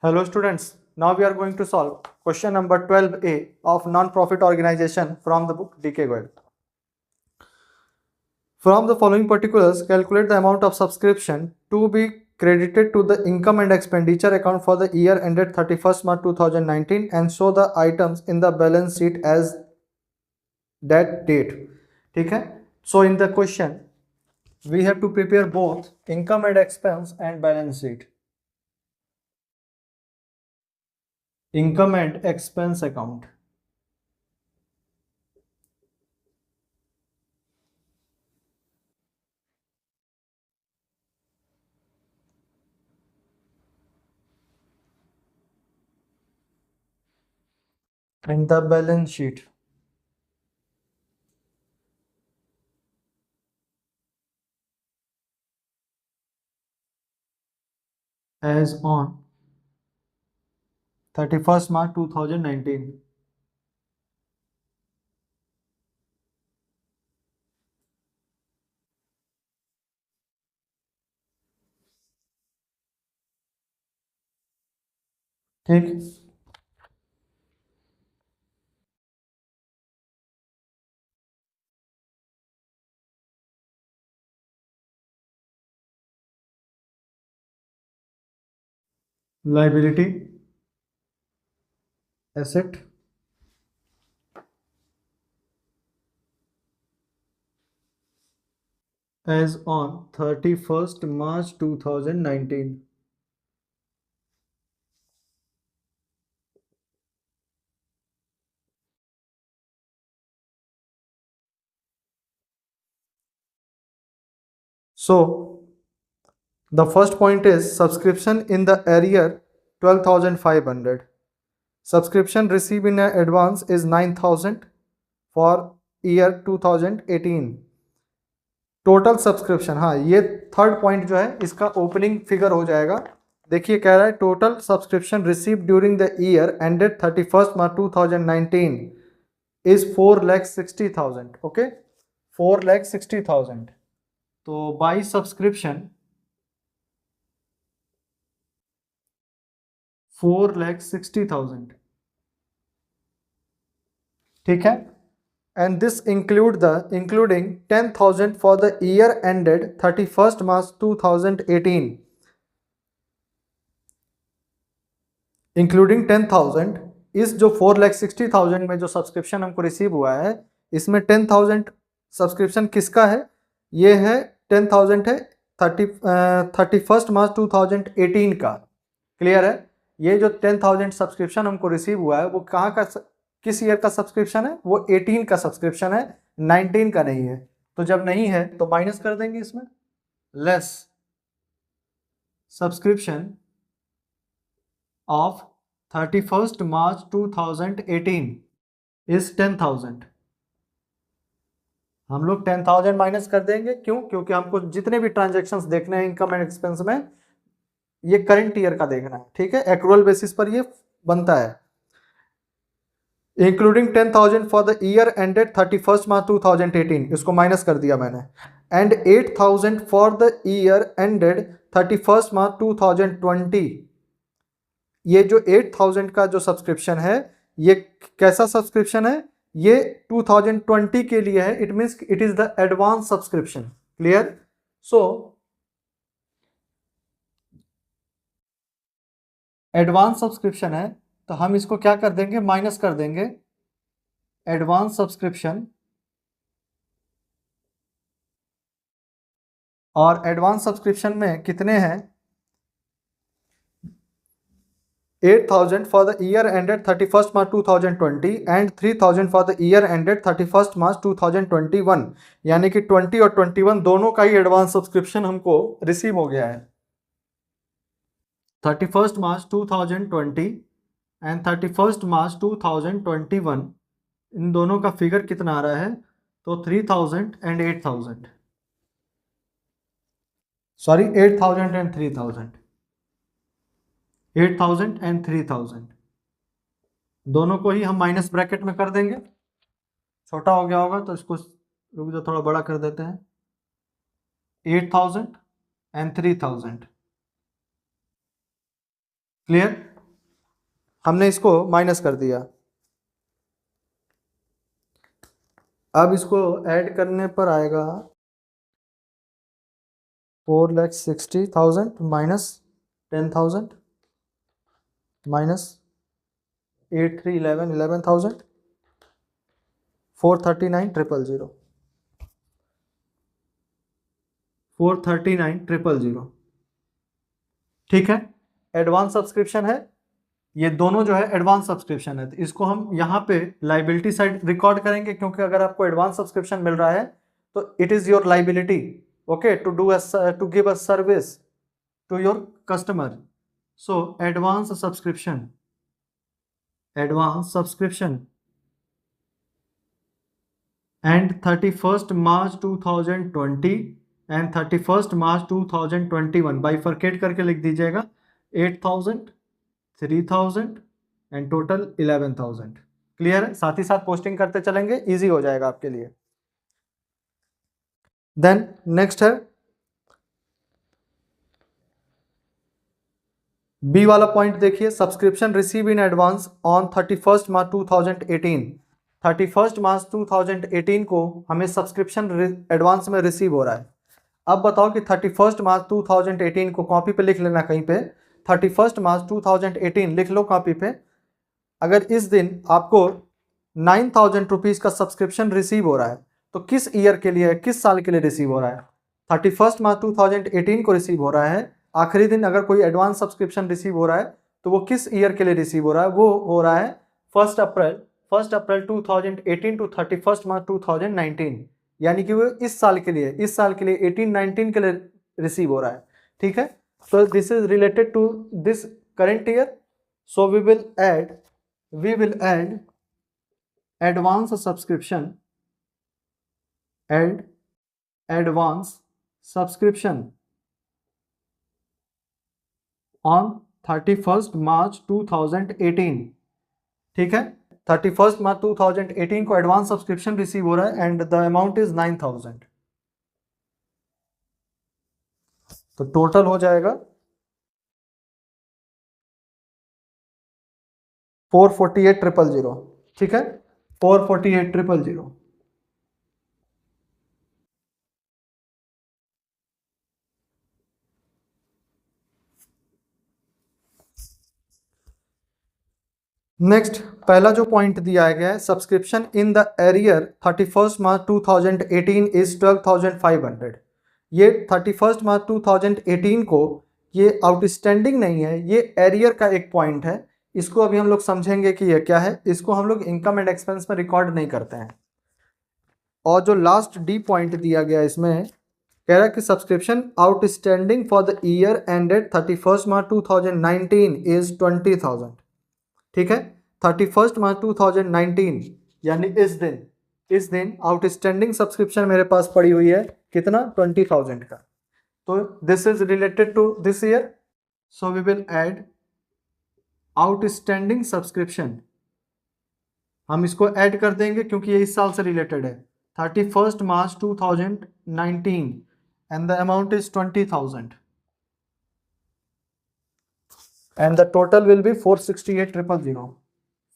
Hello students, now we are going to solve question number 12a of non-profit organization from the book D.K. Goyal. From the following particulars, calculate the amount of subscription to be credited to the income and expenditure account for the year ended 31st March 2019 and show the items in the balance sheet as that date. ठीक है? So in the question, we have to prepare both income and expense and balance sheet. Income and expense account. And the balance sheet. As on 31st March 2019. ठीक, liability, asset, as on 31st March 2019. So the first point is subscription in the arrear 12,500. Subscription received in advance is 9,000 for year 2018. Total subscription, हाँ ये third point जो है इसका opening figure हो जाएगा. देखिए कह रहा है total subscription receive during the year ended 31st March 2019 is 4,60,000. Okay, 4,60,000. तो बाई सब्सक्रिप्शन 4,60,000. ठीक है, and this including 10,000 for the year ended 31st March 2018. Including 10,000, इस जो 4,60,000 में जो सब्सक्रिप्शन हमको रिसीव हुआ है इसमें 10,000 सब्सक्रिप्शन किसका है? ये है 10,000 है 31st March 2018 का. क्लियर है? ये जो 10,000 सब्सक्रिप्शन हमको रिसीव हुआ है वो कहाँ का, किस ईयर का सब्सक्रिप्शन है? वो 18 का सब्सक्रिप्शन है, 19 का नहीं है. तो जब नहीं है तो माइनस कर देंगे इसमें. Less subscription of 31st March 2018 is 10,000. हम लोग 10,000 माइनस कर देंगे. क्यों? क्योंकि हमको जितने भी ट्रांजेक्शन्स देखने हैं इनकम एंड एक्सपेंस में ये करंट ईयर का देखना है. ठीक है, एक्रूअल बेसिस पर ये बनता है. Including 10,000 for the year ended 31st March 2018, इसको माइनस कर दिया मैंने. And 8,000 for the year ended 31st March 2020. ये जो 8,000 का जो सब्सक्रिप्शन है ये कैसा सब्सक्रिप्शन है? ये 2020 के लिए है. It means it is the advance subscription. Clear? So advance subscription है तो हम इसको क्या कर देंगे? माइनस कर देंगे. एडवांस सब्सक्रिप्शन, और एडवांस सब्सक्रिप्शन में कितने हैं? 8,000 for the year ended 31st March 2020 and 3,000 for the year ended 31st March 2021. यानी कि 20 और 21 दोनों का ही एडवांस सब्सक्रिप्शन हमको रिसीव हो गया है. 31st March 2020 and 31st March 2021, इन दोनों का फिगर कितना आ रहा है? तो 3,000 एंड 8,000. Sorry, 8,000 and 3,000. 8,000 एंड 3,000 दोनों को ही हम माइनस ब्रैकेट में कर देंगे. छोटा हो गया होगा तो इसको रुक जाओ थोड़ा बड़ा कर देते हैं. 8,000 एंड 3,000. क्लियर? हमने इसको माइनस कर दिया। अब इसको ऐड करने पर आएगा 4,60,000 माइनस 10,000 माइनस 8,311,11,000 439,000 439,000। ठीक है, एडवांस सब्सक्रिप्शन है, ये दोनों जो है एडवांस सब्सक्रिप्शन है, तो इसको हम यहाँ पे लाइबिलिटी साइड रिकॉर्ड करेंगे, क्योंकि अगर आपको एडवांस सब्सक्रिप्शन मिल रहा है तो it is your liability, okay, to give a service to your customer. So advance subscription and 31st March 2020 and 31st March 2021 bifurcate करके लिख दीजिएगा, 8,000, 3,000 एंड टोटल 11,000। क्लियर है, साथ ही साथ पोस्टिंग करते चलेंगे, इजी हो जाएगा आपके लिए। देन नेक्स्ट है बी वाला पॉइंट, देखिए subscription receive in advance on 31st March 2018। 31st March 2018 को हमें सब्सक्रिप्शन एडवांस में रिसीव हो रहा है। अब बताओ कि 31st March 2018 को कॉपी पे लिख लेना, कहीं पे 31st March 2018 लिख लो कॉपी पे। अगर इस दिन आपको 9,000 रुपीज़ का सब्सक्रिप्शन रिसीव हो रहा है तो किस ईयर के लिए, किस साल के लिए रिसीव हो रहा है? 31st March 2018 को रिसीव हो रहा है। आखिरी दिन अगर कोई एडवांस सब्सक्रिप्शन रिसीव हो रहा है तो वो किस ईयर के लिए रिसीव हो रहा है? वो हो रहा है 1 अप्रैल 2018 टू 31st March 2019, यानी कि वो इस साल के लिए 18-19 के लिए रिसीव हो रहा है। ठीक है, so this is related to this current year, so we will add advance subscription and advance subscription on 31st March 2018। ठीक है, 31st March 2018 को एडवांस सब्सक्रिप्शन रिसीव हो रहा है एंड द अमाउंट इज 9,000। तो टोटल हो जाएगा 448,000। ठीक है, 448,000। नेक्स्ट, पहला जो पॉइंट दिया गया है, subscription in the arrear 31st March 2018 is 12,500। ये 31st March 2018 को ये आउटस्टैंडिंग नहीं है, ये एरियर का एक पॉइंट है। इसको अभी हम लोग समझेंगे कि ये क्या है। इसको हम लोग इनकम एंड एक्सपेंस में रिकॉर्ड नहीं करते हैं। और जो लास्ट डी पॉइंट दिया गया इसमें कह रहा है कि subscription outstanding for the year ended 31st March 2019 is 20,000। ठीक है, 31st March 2019 यानी इस दिन आउटस्टैंडिंग सब्सक्रिप्शन मेरे पास पड़ी हुई है कितना? 20,000 का। तो this is related to this year, so we will add outstanding subscription. हम इसको ऐड कर देंगे क्योंकि ये इस साल से रिलेटेड है। 31st March 2019 and the amount is 20,000 and the total will be 468,000।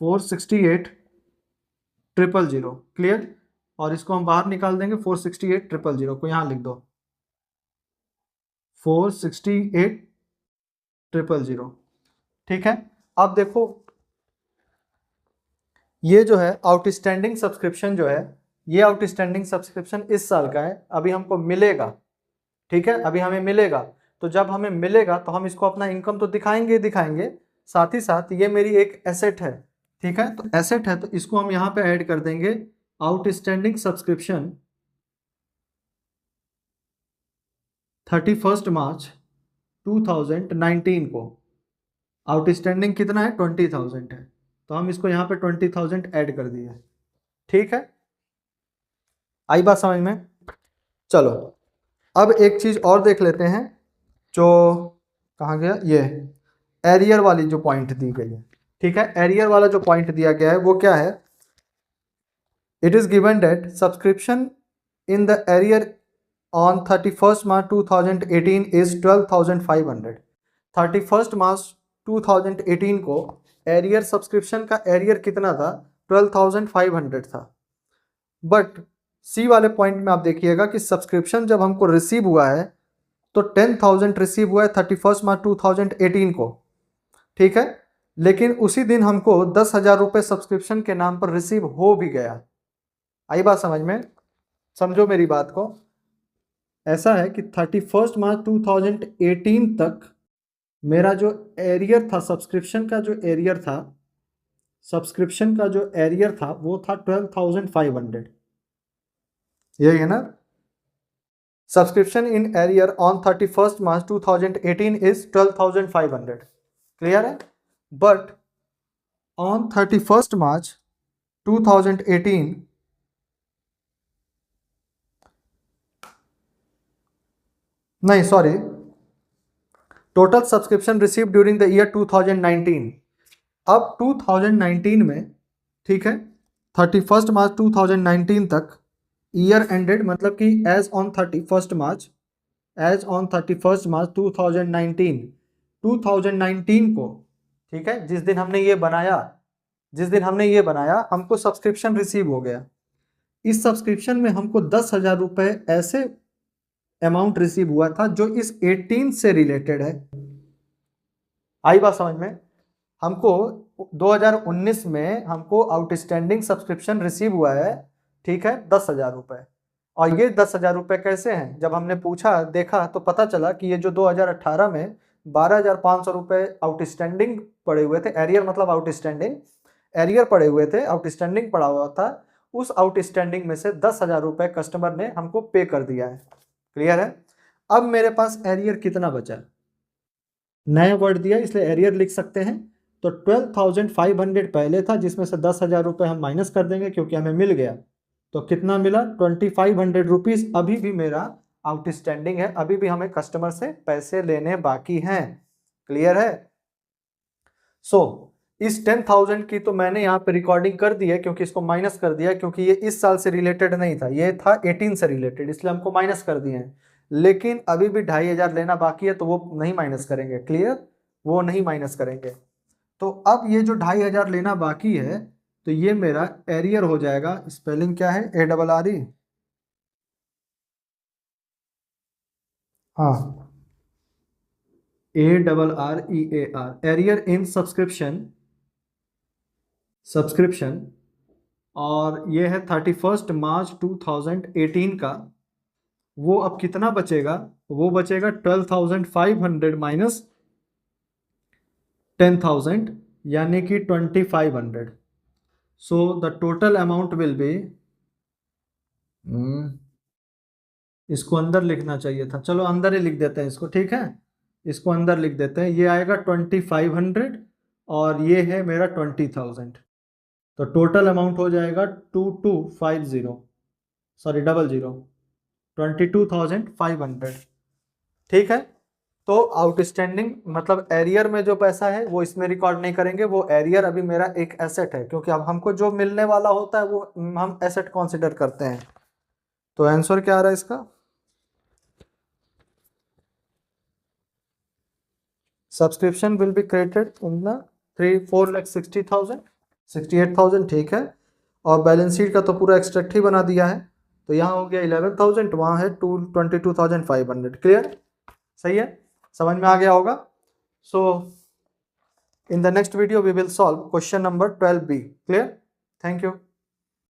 468,000 clear. और इसको हम बाहर निकाल देंगे, 468,000 को यहाँ लिख दो, 468,000। ठीक है, अब देखो ये जो है आउटस्टैंडिंग सब्सक्रिप्शन जो है, ये आउटस्टैंडिंग सब्सक्रिप्शन इस साल का है, अभी हमको मिलेगा। ठीक है, अभी हमें मिलेगा, तो जब हमें मिलेगा तो हम इसको अपना इनकम तो दिखाएंगे, साथ ही साथ ये मेरी एक एसेट है। ठीक है, तो एसेट है तो इसको हम यहाँ पे ऐड कर देंगे आउटस्टैंडिंग सब्सक्रिप्शन 31st March 2019 को। आउटस्टैंडिंग कितना है? 20,000 है, तो हम इसको यहाँ पे 20,000 ऐड कर दिए। ठीक है, आई बात समझ में? चलो अब एक चीज और देख लेते हैं, जो कहाँ गया, ये एरियर वाली जो पॉइंट दी गई है। ठीक है, एरियर वाला जो पॉइंट दिया गया है वो क्या है? It is given that subscription in the arrear on 31st March 2018 is 12,500। 31st March 2018 को एरियर सब्सक्रिप्शन का एरियर कितना था, 12,500 था। बट सी वाले पॉइंट में आप देखिएगा कि सब्सक्रिप्शन जब हमको रिसीव हुआ है तो 10,000 रिसीव हुआ है 31 मार्च 2018 को, ठीक है। लेकिन उसी दिन हमको 10,000 रुपये सब्सक्रिप्शन के नाम पर रिसीव हो भी गया। आई बात समझ में, समझो मेरी बात को। ऐसा है कि 31 मार्च 2018 तक मेरा जो एरियर था, सब्सक्रिप्शन का जो एरियर था, सब्सक्रिप्शन का जो एरियर था वो था 12,500, यही है ना। Subscription in arrear on 31 March 2018 is 12,500, clear है। बट ऑन 31 मार्च 2018 नहीं sorry, total subscription receive during the year 2019। अब 2019 में, ठीक है, 31 मार्च 2019 तक ईयर एंडेड, मतलब कि as on 31 March, as on 31 March 2019 को, ठीक है, जिस दिन हमने ये बनाया, जिस दिन हमने ये बनाया हमको सब्सक्रिप्शन रिसीव हो गया। इस सब्सक्रिप्शन में हमको 10,000 रुपये ऐसे अमाउंट रिसीव हुआ था जो इस 18 से रिलेटेड है। आई बात समझ में। हमको 2019 में हमको आउटस्टैंडिंग सब्सक्रिप्शन रिसीव हुआ है, ठीक है, 10,000 रुपये। और ये 10,000 रुपये कैसे हैं, जब हमने पूछा देखा तो पता चला कि ये जो 2018 में 12,500 रुपये आउटस्टैंडिंग पड़े हुए थे, एरियर मतलब आउटस्टैंडिंग, एरियर पड़े हुए थे, आउटस्टैंडिंग पड़ा हुआ था, उस आउटस्टैंडिंग में से 10,000 रुपये कस्टमर ने हमको पे कर दिया है, क्लियर है। अब मेरे पास एरियर कितना बचा, नया वर्ड दिया इसलिए एरियर लिख सकते हैं। तो 12,500 पहले था, जिसमें से 10,000 रुपये हम माइनस कर देंगे क्योंकि हमें मिल गया। तो कितना मिला, 2,500 रुपीज़ अभी भी मेरा आउटस्टैंडिंग है, अभी भी हमें कस्टमर से पैसे लेने बाकी हैं, क्लियर है। सो इस 10,000 की तो मैंने यहाँ पे रिकॉर्डिंग कर दी है क्योंकि इसको माइनस कर दिया, क्योंकि ये इस साल से रिलेटेड नहीं था, ये था 18 से रिलेटेड, इसलिए हमको माइनस कर दिए हैं। लेकिन अभी भी 2,500 लेना बाकी है तो वो नहीं माइनस करेंगे, क्लियर, वो नहीं माइनस करेंगे। तो अब ये जो 2,500 लेना बाकी है तो ये मेरा एरियर हो जाएगा। स्पेलिंग क्या है, ARRE, हाँ, ARREAR, एरियर इन सब्सक्रिप्शन, सब्सक्रिप्शन। और ये है 31 मार्च 2018 का। वो अब कितना बचेगा, वो बचेगा 12,500 माइनस 10,000 यानी कि 2,500। So the total amount will be, इसको अंदर लिखना चाहिए था, चलो अंदर ही लिख देते हैं इसको, ठीक है, इसको अंदर लिख देते हैं। ये आएगा 2,500 और ये है मेरा 20,000, तो टोटल अमाउंट हो जाएगा 2250, सॉरी 00, 22,500, ठीक है। तो आउटस्टैंडिंग मतलब एरियर में जो पैसा है वो इसमें रिकॉर्ड नहीं करेंगे, वो एरियर अभी मेरा एक एसेट है, क्योंकि अब हमको जो मिलने वाला होता है वो हम एसेट कंसीडर करते हैं। तो आंसर क्या आ रहा है इसका, subscription will be credited in the 4,60,000, 68,000, ठीक है। और बैलेंस शीट का तो पूरा एक्सट्रैक्ट ही बना दिया है, तो यहाँ हो गया 11,000, वहाँ है 22,500, क्लियर, सही है, समझ में आ गया होगा। So in the next video we will solve question number 12B, clear, thank you.